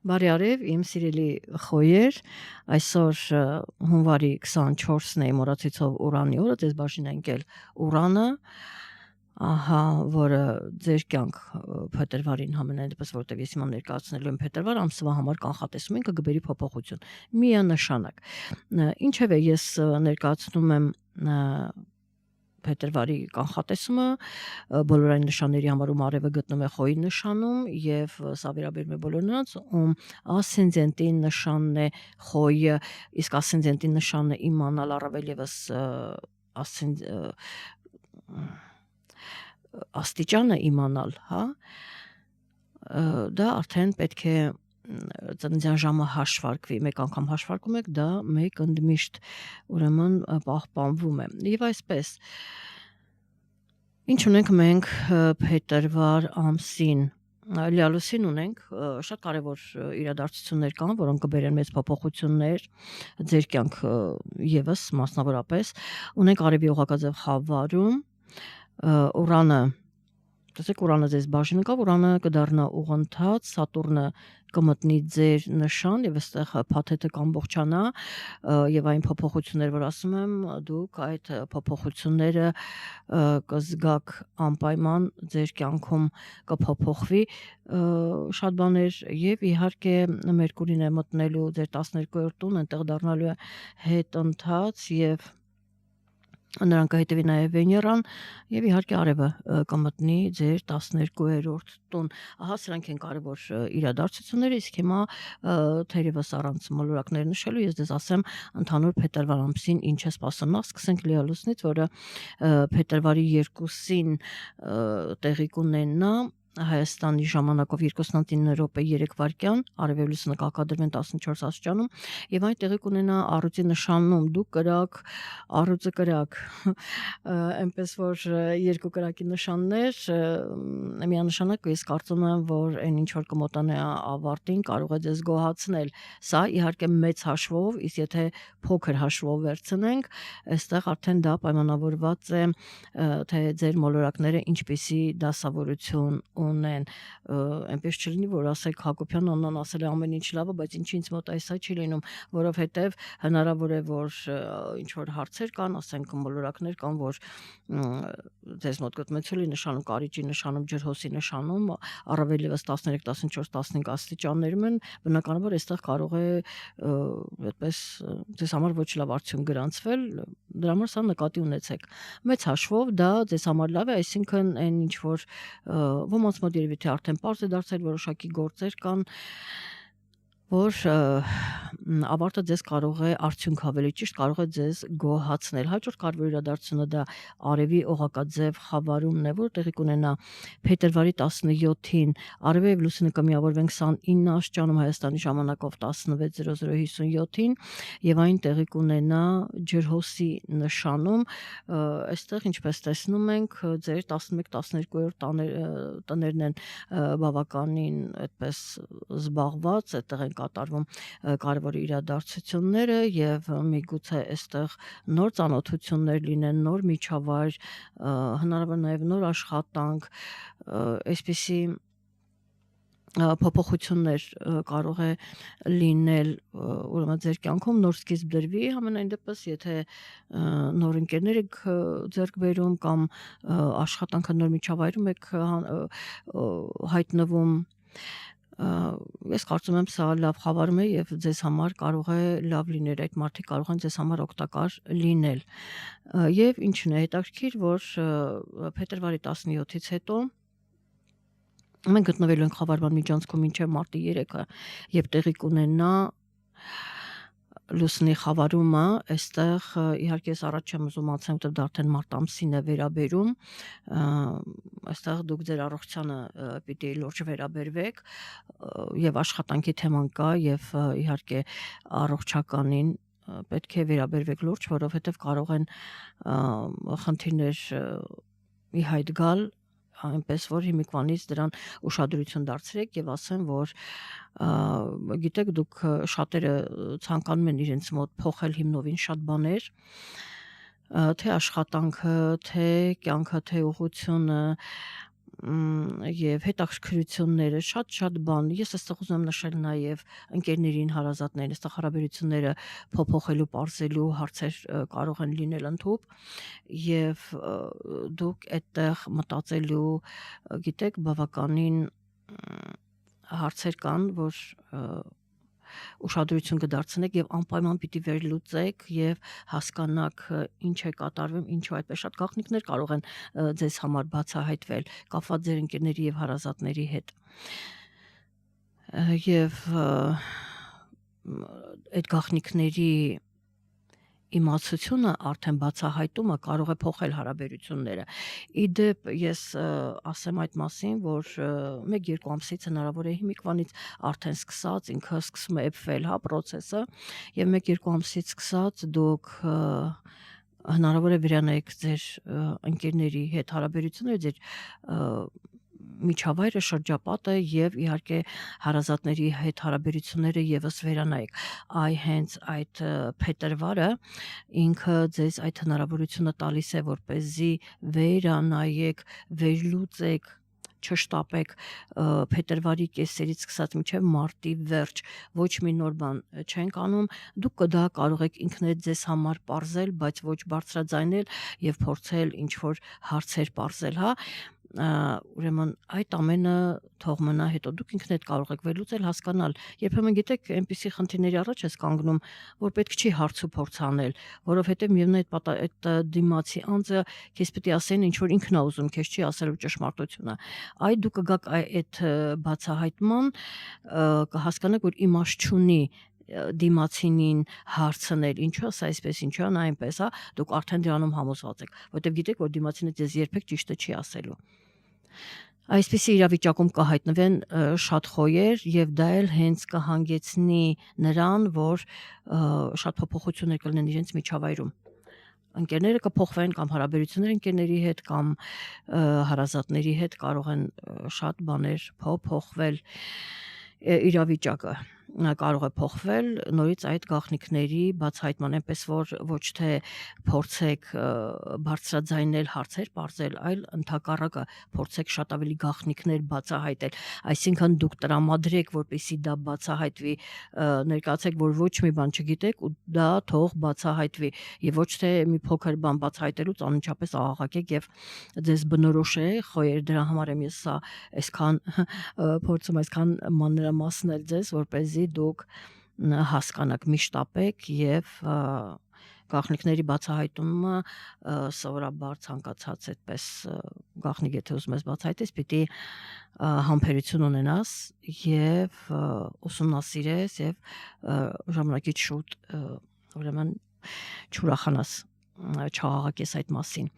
Բարի արև, իմ սիրելի խոյեր, այսօր հունվարի 24-ն է իմ օրացիցով Ուրանի օրը, ձեզ բաժին է ընկել Ուրանը, ահա, որը ձեր կյանք փետրվարին համենայն դեպս, որտեղ ես հիմա ներկայացնելու եմ փետրվար ամսվա համար կանխատեսում ենք կգբերի փոփոխություն, միանշանակ, ինչև է ես ներկայացնում եմ փետրվարի կանխատեսումը բոլոր այն նշանների համար ում արևը գտնում է խոյի նշանում եւ սա վերաբերում է բոլոր նրանց ում ասցենդենտի նշանն է խոյը իսկ ասցենդենտի նշանն է իմանալ առավել եւս աստիճանը իմանալ, հա դա արդեն պետք է ծննդյան ժամը հաշվարկվի, մեկ անգամ հաշվարկում եք, դա մեկ ընդմիշտ ուրեմն պահպանվում է։ Եվ այսպես, ինչ ունենք մենք փետրվար ամսին, լիալուսին ունենք, շատ կարևոր իրադարձություններ կան, որոնք կբերեն մեծ փոփոխություններ ձեր կյանք եւս մասնավորապես, ունենք արևի օղակաձև խավարում, Ուրանը Տեսեք, Ուրանը ձեզ բաժին կա, Ուրանը կդառնա ուղղընթաց, Սատուրնը կմտնի ձեր նշան եւ այստեղ փաթեթը կամբողջանա եւ այն փոփոխություններ, որ ասում եմ, դուք այդ փոփոխությունները կզգաք անպայման ձեր կյանքում կփոփոխվի շատ բաներ եւ իհարկե Մերկուրին է մտնելու ձեր 12-րդ տուն, այնտեղ դառնալու է հետընթաց եւ նրան կհետևի նաև Վեներան եւ իհարկե արևը կմտնի ձեր 12-րդ տուն։ Ահա սրանք են կարևոր իրադարձությունները, իսկ հիմա թերևս առանց մոլորակներ նշելու ես դες ասեմ ընդհանուր փետրվար ամսին ինչ է սպասում։ Նախ սկսենք լիալուսնից, որը փետրվարի 2-ին տեղի կունենա Հայաստանի ժամանակով 2:09 րոպե 3 վայրկյան, արևի լուսինը կհակադրվեն 14 աստիճանում եւ այն տեղի կունենա առուծի նշանում, դուք կրակ, առուծը կրակ, այնպես որ երկու կրակի նշաններ, միանշանակ ես կարծում եմ, որ այն ինչ որ կմոտանա ավարտին կարող է ձեզ գոհացնել, սա իհարկե մեծ հաշվով, իսկ եթե փոքր հաշվով վերցնենք, այստեղ արդեն դա պայմանավորված է, թե ձեր մոլորակները ինչպիսի դասավորություն ունեն, այնպես չլինի, որ ասեք Հակոբյան Աննան ասել է ամեն ինչ լավ է, բայց ինձ մոտ այսա չի լինում, որովհետև հնարավոր է, որ ինչ որ հարցեր կան, ասենք մոլորակներ կան, որ ձեզ մոտ գտնեցուլի նշանում, կարիճի նշանում, ջրհոսի նշանում, առավել եւս 13, 14, 15 աստիճաններում են, բնականաբար այստեղ կարող է այդպես ձեզ համար ոչ լավ արդյունք գրանցվել, դրա համար սա նկատի ունեցեք։ Մեծ հաշվով դա ձեզ համար լավ է, այսինքն այն ինչ որ ոմանց մոտ երևի թե արդեն պարզ է դարձել որոշակի գործեր կան, որ ավարտը ձեզ կարող է արդյունք ավելի ճիշտ կարող է ձեզ գոհացնել։ Հաջորդ կարևոր իրադարձությունը դա արևի օղակաձև խավարումն է, որ տեղի կունենա փետրվարի 17-ին, արևը եւ լուսինը կմիավորվեն 29 աստիճանում Հայաստանի ժամանակով 16:00-57-ին եւ այն տեղի կունենա ջրհոսի նշանում, այստեղ ինչպես տեսնում ենք, ձեր 11-12-րդ տներն են բավականին այդպես զբաղված, այդտեղ են կատարվում կարևոր իրադարձությունները եւ միգուցե այստեղ նոր ծանոթություններ լինեն, նոր միջավայր, հնարավոր նաեւ նոր աշխատանք, այսպիսի փոփոխություններ կարող է լինել ուրեմն ձեր կյանքում նոր սկիզբ դրվի համենայն դեպս եթե նոր ընկերներ եք ձեռք բերում կամ աշխատանքը նոր միջավայրում եք հայտնվում ես կարծում եմ սա լավ խավարում է եւ ձեզ համար կարող է լավ լինել այդ մարդիկ կարող են ձեզ համար օգտակար լինել եւ ինչն է հետաքրքիր որ փետրվարի 17-ից հետո մենք գտնվելու ենք խավարման միջանցքում մինչև մարտի 3-ը եւ տեղի կունենա լուսնի խավարումը, այստեղ իհարկե ես առաջ եմ ուզում ասեմ, որ դա արդեն մարտ ամսին է վերաբերում, այստեղ դուք ձեր առողջությանը պիտի լուրջ վերաբերվեք եւ աշխատանքի թեման կա եւ իհարկե առողջականին պետք է վերաբերվեք լուրջ, որովհետեւ կարող են խնդիրներ ի հայտ գալ այնպես որ հիմիկվանից դրան ուշադրություն դարձրեք եւ ասեմ որ գիտեք դուք շատերը ցանկանում են իրենց մոտ փոխել հիմնովին շատ բաներ թե աշխատանքը, թե կյանքը, թե ուղղությունը եւ հետաքրքրությունները շատ բան ես այստեղ ուզում եմ նշել նաեւ ընկերներին հարազատներին այստեղ հարաբերությունները փոփոխելու բարձելու հարցեր կարող են լինել ընդհուպ եւ դուք այդտեղ մտածելու գիտեք բավականին հարցեր կան որ ուշադրություն կդարձնեք եւ անպայման պիտի վերլուծեք եւ հասկանաք ինչ է կատարվում, ինչու այդպես շատ գաղտնիքներ կարող են ձեզ համար բացահայտվել, կապված ձեր ընկերների եւ հարազատների հետ։ Եվ այդ գաղտնիքների իմացությունը արդեն բացահայտումը կարող է փոխել հարաբերությունները։ Իդեպ ես ասեմ այդ մասին, որ 1-2 ամսից հնարավոր է հիմիկվանից արդեն սկսած ինքը սկսում է էփվել, հա, process-ը, եւ 1-2 ամսից սկսած դուք հնարավոր է վերանայեք ձեր ընկերների հետ հարաբերությունները, ձեր միջավայրը, շրջապատը եւ իհարկե հարազատների հետ հարաբերությունները եւս վերանայեք։ Այ հենց այդ փետրվարը ինքը ձեզ այդ հնարավորությունը տալիս է, որպեսզի վերանայեք, վերլուծեք, չշտապեք փետրվարի կեսերից սկսած մինչև մարտի վերջ ոչ մի նոր բան չենք անում, դուք դա կարող եք ինքներդ ձեզ համար պարզել, բայց ոչ բարձրաձայնել եւ փորձել ինչ որ հարցեր պարզել, հա։ Ուրեմն այդ ամենը թող մնա հետո դուք ինքներդ կարող եք վերլուծել, հասկանալ։ Երբեմն գիտեք, այնպիսի խնդիրների առաջ ես կանգնում, որ պետք չի հարց ու փորձ անել, որովհետեւ միևնույն այդ դիմացի անձը քեզ պետք է ասեն ինչ որ ինքն է ուզում, քեզ չի ասելու ճշմարտությունը։ Այ դուք կգաք այդ բացահայտման, կհասկանաք, որ իմաստ չունի դիմացինին հարցնել, ինչու է այսպես, ինչու է այնպես, հա, դուք արդեն դրանում համոզված եք, որովհետև գիտեք, որ դիմացինը ձեզ երբեք ճիշտը չի ասելու։ Այսպիսի իրավիճակում կհայտնվեն շատ խոյեր եւ դա էլ հենց կհանգեցնի նրան, որ շատ փոփոխություններ կլինեն իրենց միջավայրում։ Ընկերները կփոխվեն կամ հարաբերությունները ընկերների հետ կամ հարազատների հետ կարող են շատ բաներ փոխվել իրավիճակը կարող է փոխվել նորից այդ գաղտնիքների բացահայտման, այնպես որ ոչ թե փորձեք բարձրաձայնել հարցեր բարձել, այլ ընդհակառակը փորձեք շատ ավելի գաղտնիքներ բացահայտել, այսինքն դուք տրամադրեք, որպեսզի դա բացահայտվի, ներկայացեք, որ ոչ մի բան չգիտեք ու դա թող բացահայտվի եւ ոչ թե մի փոքր բան բացահայտելուց անմիջապես աղաղակեք եւ ձեզ բնորոշեք, խոյեր դրա համար եմ ես սա այսքան փորձում այսքան մանրամասնել ձեզ, որպեսզի դուք հասկանաք, միշտապեք եւ գաղտնիքների բացահայտումը սովորաբար ցանկացած այդպես գաղտնիք եթե ուզում ես բացահայտես, պիտի համբերություն ունենաս եւ ուսումնասիրես եւ ժամանակից շուտ ուրեմն չուրախանաս, չաղաղակես այդ մասին։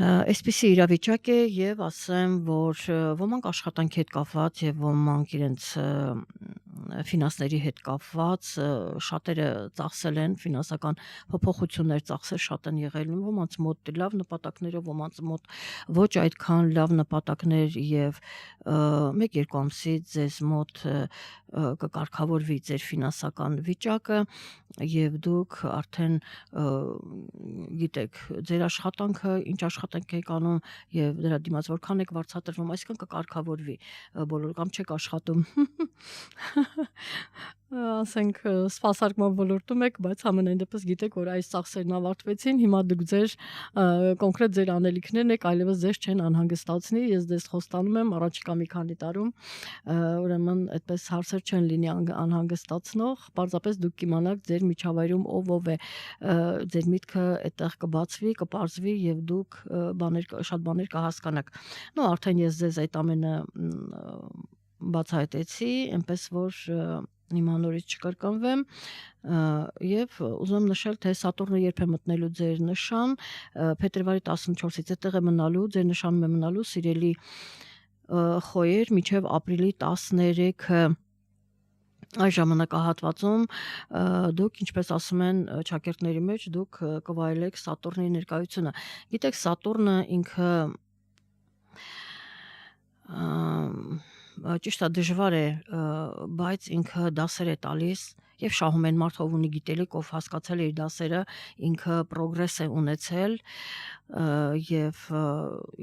Այսպիսի իրավիճակ է եւ ասեմ, որ ոմանք աշխատանքի հետ կապված եւ ոմանք իրենց ֆինանսների հետ կապված շատերը ծախսել են ֆինանսական փոփոխություններ ծախսել շատ են եղել ոմանց մոտ լավ նպատակներով ոմանց մոտ ոչ այդքան լավ նպատակներ եւ 1-2 ամսից ձեզ մոտ կկարգավորվի ձեր ֆինանսական վիճակը եւ դուք արդեն գիտեք ձեր աշխատանքը ինչ աշխատանք եք անում եւ դրա դիմաց որքան եք վարձատրվում, այսինքն կկարգավորվի բոլոր կամ չեք աշխատում ասենք սպասարկման ոլորտում եք, բայց ամենայն դեպս գիտեք, որ այս ծախսերն ավարտվեցին, հիմա դուք ձեր կոնկրետ ձեր անելիքներն եք, այլևս ձեզ չեն անհանգստացնի, ես ձեզ խոստանում եմ առաջիկա մի քանի տարում, ուրեմն այդպես հարցեր չեն լինի անհանգստացնող, պարզապես դուք կիմանաք ձեր միջավայրում ով է, ձեր միտքը այդտեղ կբացվի, կպարզվի եւ դուք շատ բաներ կհասկանաք։ Նո արդեն ես ձեզ այդ ամենը բացահայտեցի, այնպես որ հիմա նորից չկրկնվեմ եւ ուզում եմ նշել, թե Սատուրնը երբ է մտնելու ձեր նշան, փետրվարի 14-ից այդտեղ է մնալու, ձեր նշանում է մնալու սիրելի խոյեր մինչեւ ապրիլի 13-ը այս ժամանակահատվածում դուք ինչպես ասում են ճակերտների մեջ դուք կվայելեք Սատուրնի ներկայությունը։ Գիտեք Սատուրնը ինքը ճիշտ է դժվար է, բայց ինքը դասեր է տալիս եւ շահում են մարդ ով ունի գիտելիք, ով հասկացել է իր դասերը, ինքը պրոգրես է ունեցել եւ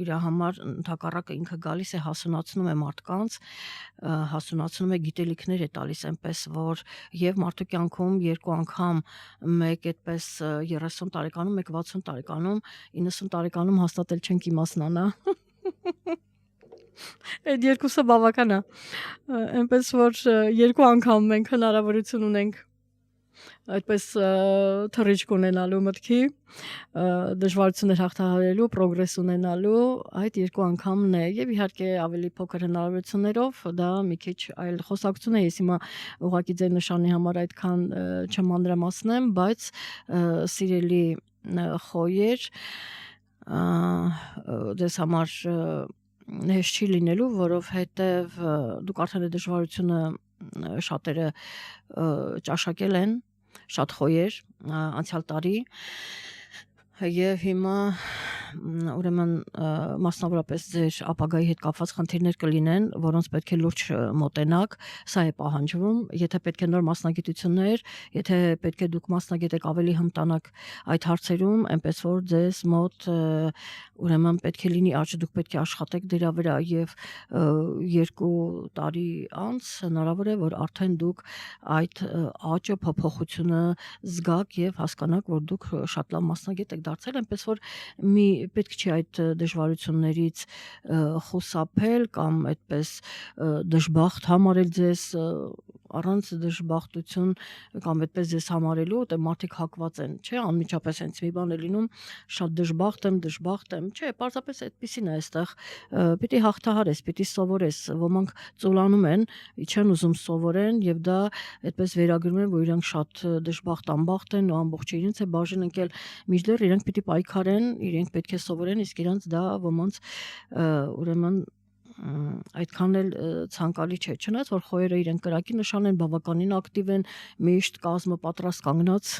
իր համար ընդհակառակը ինքը գալիս է հասունացնում է մարդկանց, հասունացնում է գիտելիքներ է տալիս, այնպես որ եւ մարդու կյանքում երկու անգամ մեկ այդպես 30 տարեկանում, մեկ 60 տարեկանում, 90 տարեկանում հաստատել չենք իմաստնանա։ Այդ երկուսը բավական է։ Այնպես որ երկու անգամ մենք հնարավորություն ունենք այդպես թռիչք ունենալու մտքի, դժվարություններ հաղթահարելու, պրոգրես ունենալու, այդ երկու անգամն է եւ իհարկե ավելի փոքր հնարավորություններով դա մի քիչ այլ խոսակցություն է, ես հիմա ուղղակի ձեր նշանի համար այդքան չմանրամասնեմ, բայց սիրելի խոյեր, դες համար հեշտ չի լինելու, որովհետև դուք արդեն այդ դժվարությունը շատերը ճաշակել են, շատ խոյեր անցյալ տարի եւ հիմա ուրեմն մասնավորապես ձեր ապագայի հետ կապված խնդիրներ կլինեն, որոնց պետք է լուրջ մոտենաք, սա է պահանջվում, եթե պետք է նոր մասնագիտություններ, եթե պետք է դուք մասնագետ եք ավելի հմտանաք այդ հարցերում, այնպես որ ձեզ մոտ ուրեմն պետք է լինի աճ, դուք պետք է աշխատեք դրա վրա եւ 2 տարի անց հնարավոր է որ արդեն դուք այդ աճը փոփոխությունը զգաք եւ հասկանաք որ դուք շատ լավ մասնագետ եք դարձել, այնպես որ պետք չի այդ դժվարություններից խուսափել կամ այդպես դժբախտ համարել ձեզ առանց դժբախտություն կամ այդպես ձեզ համարելու, դե մարդիկ հակված են, չէ, անմիջապես հենց մի բան է լինում, շատ դժբախտ եմ, չէ, պարզապես այդպեսին է այստեղ, պիտի հաղթահարես, պիտի սովորես, ոմանք ծուլանում են, չեն ուզում սովորեն եւ դա այդպես վերագրում են, որ իրանք շատ դժբախտ անբախտ են ու ամբողջ իրենց է բաժին ընկել, միջդեռ իրենք պիտի պայքարեն, իրենք պետք է սովորեն, իսկ իրանք դա ոմանց ուրեմն այդքան էլ ցանկալի չէ, չնայած որ խոյերը իրենք կրակի նշան են, բավականին ակտիվ են, միշտ կազմը պատրաստ կանգնած,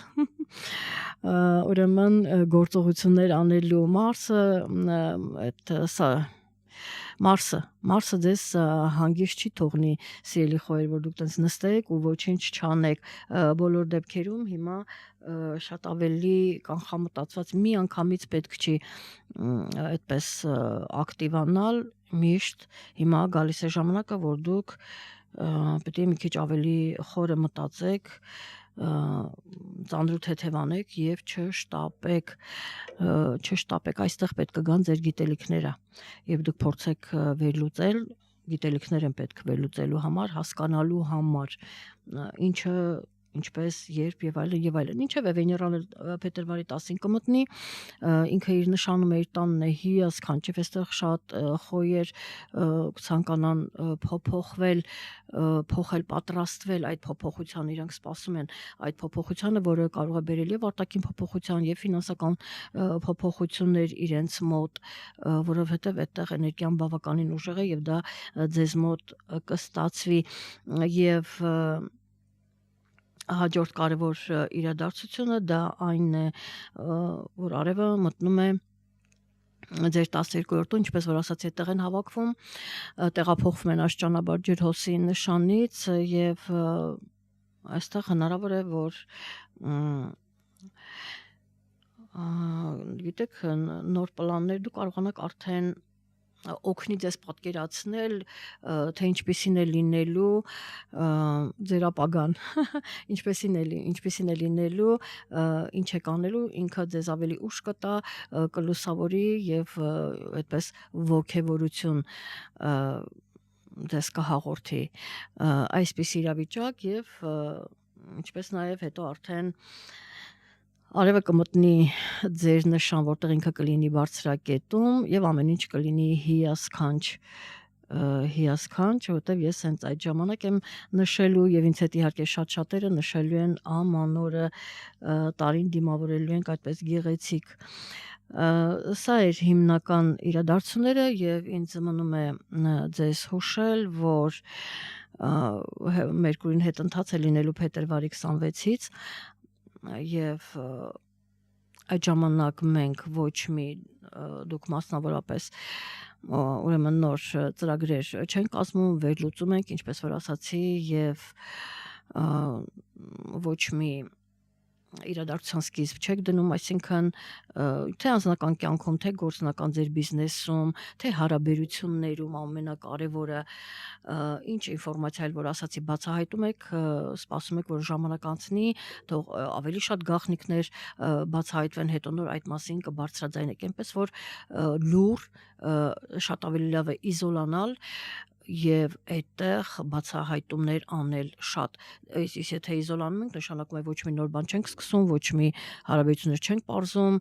ուրեմն գործողություններ անելու Մարսը ձեզ հանգիստ չի թողնի, սիրելի խոյեր, որ դուք տենց նստեք ու ոչինչ չանեք, բոլոր դեպքերում հիմա շատ ավելի կանխամտածված մի անգամից պետք չի այդպես ակտիվանալ, միշտ հիմա գալիս է ժամանակը, որ դուք պետք է մի քիչ ավելի խորը մտածեք, ծանրու թեթևանեք եւ չշտապեք, այստեղ պետք կգան ձեր գիտելիքները եւ դուք փորձեք վերլուծել, գիտելիքներ են պետք վերլուծելու համար, հասկանալու համար, ինչը ինչպես երբ եւ այլն, ինչեւ է վեներան փետրվարի 10-ին կմտնի, ինքը իր նշանում է իր տանն է հիասքանչ, այստեղ շատ խոյեր ցանկանան փոփոխվել, փոխել, պատրաստվել այդ փոփոխության, իրանք սպասում են այդ փոփոխությանը, որը կարող է բերել եւ արտաքին փոփոխության եւ ֆինանսական փոփոխություններ իրենց մոտ, որովհետեւ այդտեղ էներգիան բավականին ուժեղ է եւ դա ձեզ մոտ կստացվի եւ հաջորդ կարևոր իրադարձությունը դա այն է, որ արևը մտնում է ձեր 12-րդ, ինչպես որ ասացի, այդտեղ են հավաքվում, տեղափոխվում են աշճանաբար ջրհոսի նշանից եւ այստեղ հնարավոր է որ գիտեք նոր պլաններ դուք կարողանաք արդեն օգնի ձեզ պատկերացնել, թե ինչպեսին է լինելու ձեր ապագան, ինչպեսին է լինելու, ինչ է կանելու, ինքը ձեզ ավելի ուժ կտա, կլուսավորի եւ այդպես ոգևորություն ձեզ կհաղորդի այսպես իրավիճակ եւ ինչպես նաեւ հետո արդեն արևը կմտնի ձեր նշան, որտեղ ինքը կլինի բարձրակետում եւ ամեն ինչ կլինի հիասքանչ, որտեղ ես հենց այդ ժամանակ եմ նշելու եւ ինձ հետ իհարկե շատերը նշելու են ամանորը տարին դիմավորելու ենք այդպես գեղեցիկ սա էր հիմնական իրադարձությունները եւ ինձ մնում է ձեզ հուշել, որ Մերկուրին հետ ընթաց է լինելու փետրվարի 26-ից եւ այդ ժամանակ մենք ոչ մի դուք մասնավորապես ուրեմն նոր ծրագրեր չեն կազմում, վերլուծում ենք, ինչպես որ ասացի, եւ ոչ մի իրադարձության սկիզբ չեք դնում, այսինքն թե անձնական կյանքում, թե գործնական ձեր բիզնեսում, թե հարաբերություններում ամենակարևորը ինչ ինֆորմացիա էլ որ ասացի բացահայտում եք, սպասում եք որ ժամանակ անցնի, թող ավելի շատ գաղտնիքներ բացահայտվեն, հետո նոր այդ մասին կբարձրաձայնեք, այնպես որ լուր շատ ավելի լավ է իզոլանալ եւ այդտեղ բացահայտումներ անել շատ իսկ եթե իզոլանում ենք նշանակում է ոչ մի նոր բան չենք սկսում ոչ մի հարաբերություններ չենք պարզում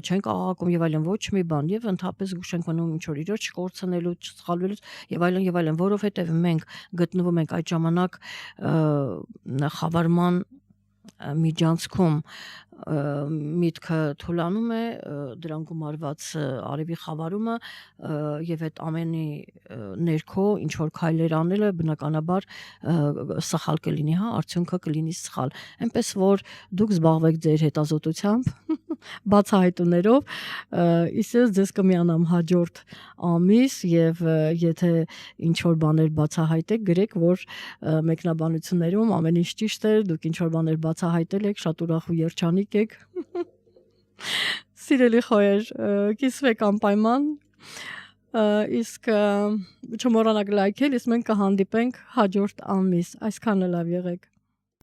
չենք աղաղակում եւ այլն ոչ մի բան եւ ընդհանրապես զգուշ ենք մնում ինչ որ իրար չկորցնելու չսխալվելու եւ այլն որովհետեւ մենք գտնվում ենք այդ ժամանակ խավարման միջանցքում միտքը թուլանում է դրան գումարված արևի խավարումը եւ այդ ամենի ներքո ինչ որ քայլեր անելը բնականաբար սխալ կլինի, հա, արդյունքը կլինի սխալ։ Այնպես որ դուք զբաղվեք ձեր հետազոտությամբ, բացահայտումներով, իսկ ձեզ կմիանամ հաջորդ ամիս եւ եթե ինչ որ բաներ բացահայտեք, գրեք, որ մեկնաբանություններում ամեն ինչ ճիշտ է, դուք ինչ որ բաներ բացահայտել եք, շատ ուրախ ու երջանիկ եք։ Սիրելի խոյեր, կիսվեք անպայման իսկ չմոռանաք լայքել, իսկ մենք կհանդիպենք հաջորդ ամիս։ Այսքանը լավ եղեք։